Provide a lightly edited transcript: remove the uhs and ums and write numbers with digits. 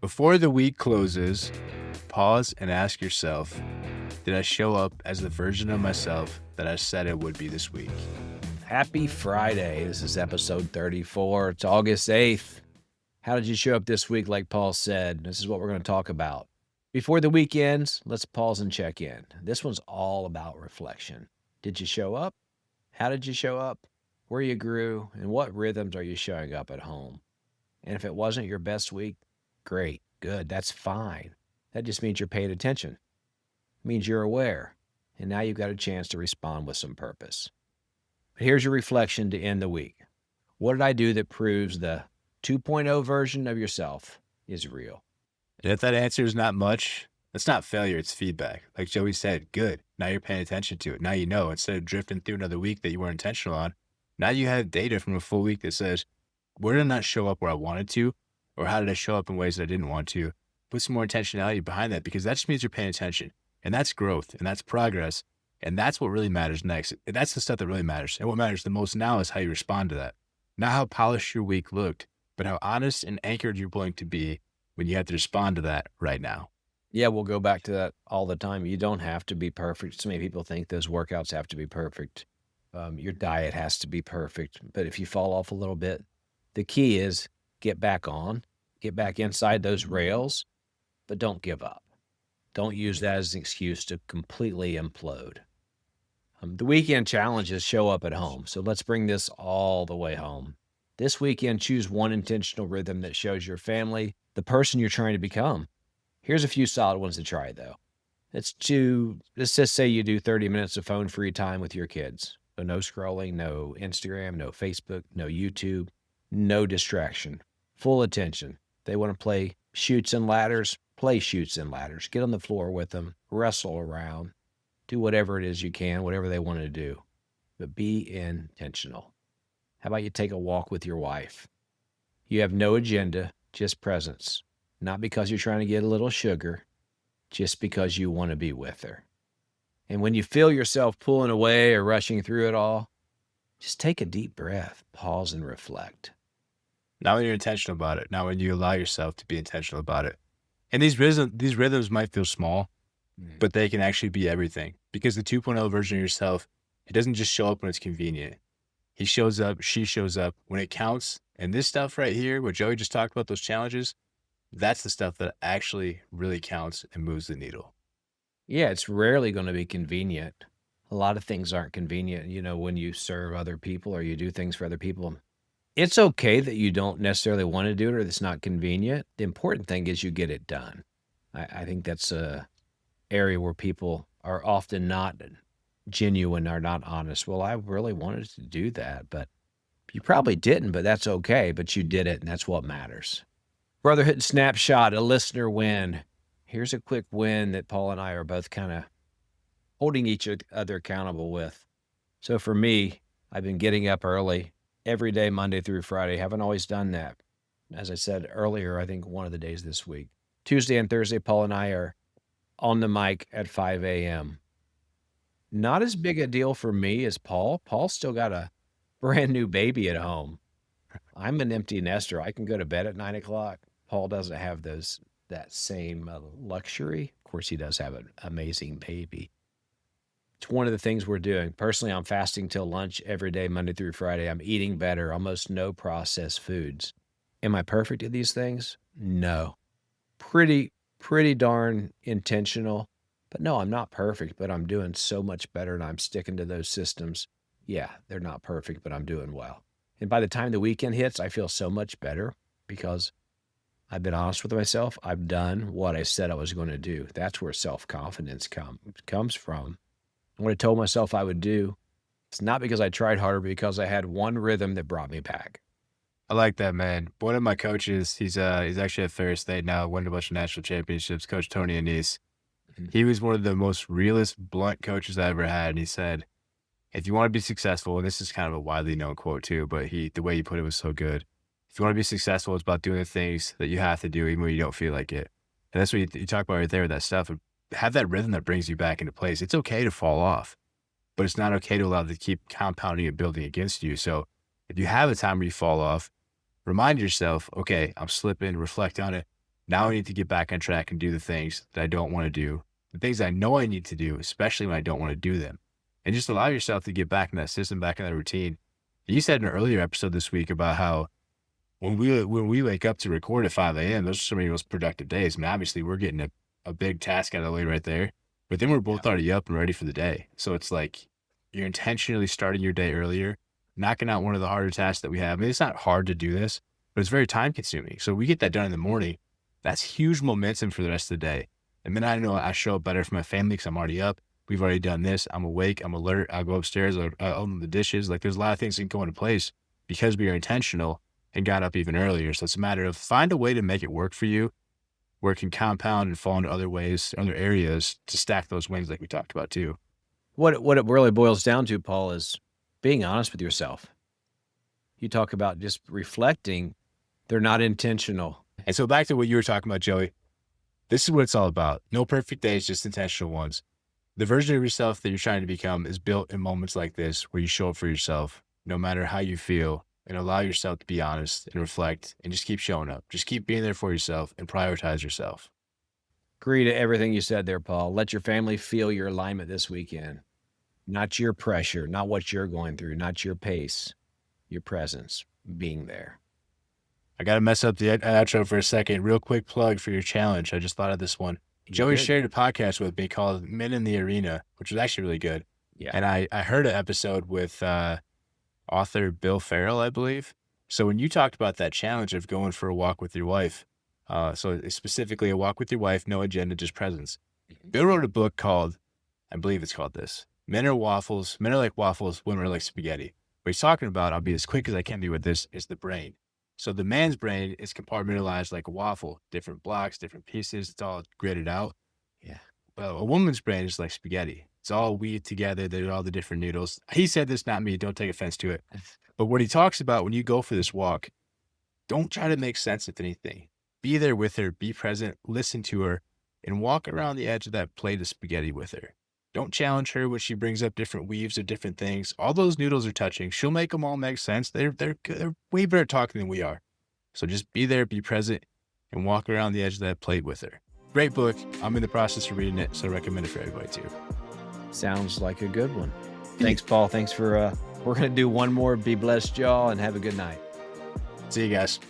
Before the week closes, pause and ask yourself, did I show up as the version of myself that I said I would be this week? Happy Friday. This is episode 34. It's August 8th. How did you show up this week? Like Paul said, this is what we're going to talk about. Before the week ends, let's pause and check in. This one's all about reflection. Did you show up? How did you show up? Where you grew? And what rhythms are you showing up at home? And if it wasn't your best week, great, good, that's fine. That just means you're paying attention. It means you're aware. And now you've got a chance to respond with some purpose. But here's your reflection to end the week. What did I do that proves the 2.0 version of yourself is real? And if that answer is not much, that's not failure, it's feedback. Like Joey said, good. Now you're paying attention to it. Now you know, instead of drifting through another week that you weren't intentional on, now you have data from a full week that says, where did I not show up where I wanted to? Or how did I show up in ways that I didn't want to? Put some more intentionality behind that, because that just means you're paying attention. And that's growth, and that's progress. And that's what really matters next. That's the stuff that really matters. And what matters the most now is how you respond to that. Not how polished your week looked, but how honest and anchored you're willing to be when you have to respond to that right now. Yeah, we'll go back to that all the time. You don't have to be perfect. So many people think those workouts have to be perfect. Your diet has to be perfect. But if you fall off a little bit, the key is get back on, get back inside those rails, but don't give up. Don't use that as an excuse to completely implode. The weekend challenges show up at home. So let's bring this all the way home. This weekend, choose one intentional rhythm that shows your family the person you're trying to become. Here's a few solid ones to try, though. Let's just say you do 30 minutes of phone-free time with your kids. So no scrolling, no Instagram, no Facebook, no YouTube, no distraction. Full attention. They want to play chutes and ladders, play chutes and ladders. Get on the floor with them, wrestle around, do whatever it is you can, whatever they want to do. But be intentional. How about you take a walk with your wife? You have no agenda, just presence. Not because you're trying to get a little sugar, just because you want to be with her. And when you feel yourself pulling away or rushing through it all, just take a deep breath, pause and reflect. Not when you're intentional about it, not when you allow yourself to be intentional about it. And these rhythms might feel small, but they can actually be everything. Because the 2.0 version of yourself, it doesn't just show up when it's convenient. He shows up, she shows up when it counts. And this stuff right here, what Joey just talked about, those challenges, that's the stuff that actually really counts and moves the needle. Yeah, it's rarely going to be convenient. A lot of things aren't convenient, when you serve other people or you do things for other people. It's okay that you don't necessarily want to do it or it's not convenient. The important thing is you get it done. I think that's a area where people are often not genuine or not honest. Well, I really wanted to do that, but you probably didn't, but that's okay. But you did it, and that's what matters. Brotherhood snapshot, a listener win. Here's a quick win that Paul and I are both kind of holding each other accountable with. So for me, I've been getting up early every day, Monday through Friday. Haven't always done that. As I said earlier, I think one of the days this week. Tuesday and Thursday, Paul and I are on the mic at 5 a.m. Not as big a deal for me as Paul. Paul's still got a brand new baby at home. I'm an empty nester. I can go to bed at 9 o'clock. Paul doesn't have that same luxury. Of course, he does have an amazing baby. It's one of the things we're doing. Personally, I'm fasting till lunch every day, Monday through Friday. I'm eating better, almost no processed foods. Am I perfect at these things? No. Pretty darn intentional. But no, I'm not perfect, but I'm doing so much better and I'm sticking to those systems. Yeah, they're not perfect, but I'm doing well. And by the time the weekend hits, I feel so much better because I've been honest with myself. I've done what I said I was going to do. That's where self-confidence comes from. What I told myself I would do, it's not because I tried harder, because I had one rhythm that brought me back. I like that, man. One of my coaches, he's actually at Ferris State now, won a bunch of national championships, Coach Tony Anise. He was one of the most realist, blunt coaches I ever had. And he said, if you want to be successful, and this is kind of a widely known quote too, but the way he put it was so good. If you want to be successful, it's about doing the things that you have to do even when you don't feel like it. And that's what you talk about right there with that stuff. Have that rhythm that brings you back into place. It's okay to fall off, but it's not okay to allow it to keep compounding and building against you. So if you have a time where you fall off, remind yourself, okay, I'm slipping, reflect on it. Now I need to get back on track and do the things that I don't want to do, the things I know I need to do, especially when I don't want to do them. And just allow yourself to get back in that system, back in that routine. You said in an earlier episode this week about how when we wake up to record at 5 a.m., those are some of the most productive days. I mean, obviously we're getting a big task out of the way right there, but then we're Yeah. both already up and ready for the day. So it's like you're intentionally starting your day earlier, knocking out one of the harder tasks that we have. I mean, it's not hard to do this, but it's very time consuming. So we get that done in the morning. That's huge momentum for the rest of the day. And then I know I show up better for my family because I'm already up. We've already done this. I'm awake. I'm alert. I'll go upstairs. I'll open the dishes. Like there's a lot of things that can go into place because we are intentional and got up even earlier. So it's a matter of find a way to make it work for you where it can compound and fall into other ways, other areas to stack those wins like we talked about too. What it really boils down to, Paul, is being honest with yourself. You talk about just reflecting. They're not intentional. And so back to what you were talking about, Joey, this is what it's all about. No perfect days, just intentional ones. The version of yourself that you're trying to become is built in moments like this where you show up for yourself, no matter how you feel, and allow yourself to be honest and reflect and just keep showing up. Just keep being there for yourself and prioritize yourself. Agree to everything you said there, Paul. Let your family feel your alignment this weekend. Not your pressure, not what you're going through, not your pace, your presence, being there. I got to mess up the outro for a second. Real quick plug for your challenge. I just thought of this one. Joey Good. shared a podcast with me called Men in the Arena, which was actually really good. Yeah. And I heard an episode with author Bill Farrell, I believe. So when you talked about that challenge of going for a walk with your wife, so specifically a walk with your wife, no agenda, just presence. Bill wrote a book called, I believe it's called this, Men are waffles, men are like waffles, women are like spaghetti. What he's talking about, I'll be as quick as I can be with this, is the brain. So the man's brain is compartmentalized like a waffle, different blocks, different pieces. It's all gridded out. Yeah. Well, a woman's brain is like spaghetti. It's all weaved together. There's all the different noodles. He said this, not me. Don't take offense to it. But what he talks about when you go for this walk, don't try to make sense of anything. Be there with her, be present, listen to her, and walk around the edge of that plate of spaghetti with her. Don't challenge her when she brings up different weaves of different things. All those noodles are touching. She'll make them all make sense. They're way better at talking than we are. So just be there, be present, and walk around the edge of that plate with her. Great book. I'm in the process of reading it, so I recommend it for everybody too. Sounds like a good one. Thanks, Paul. Thanks for, we're going to do one more. Be blessed, y'all, and have a good night. See you guys.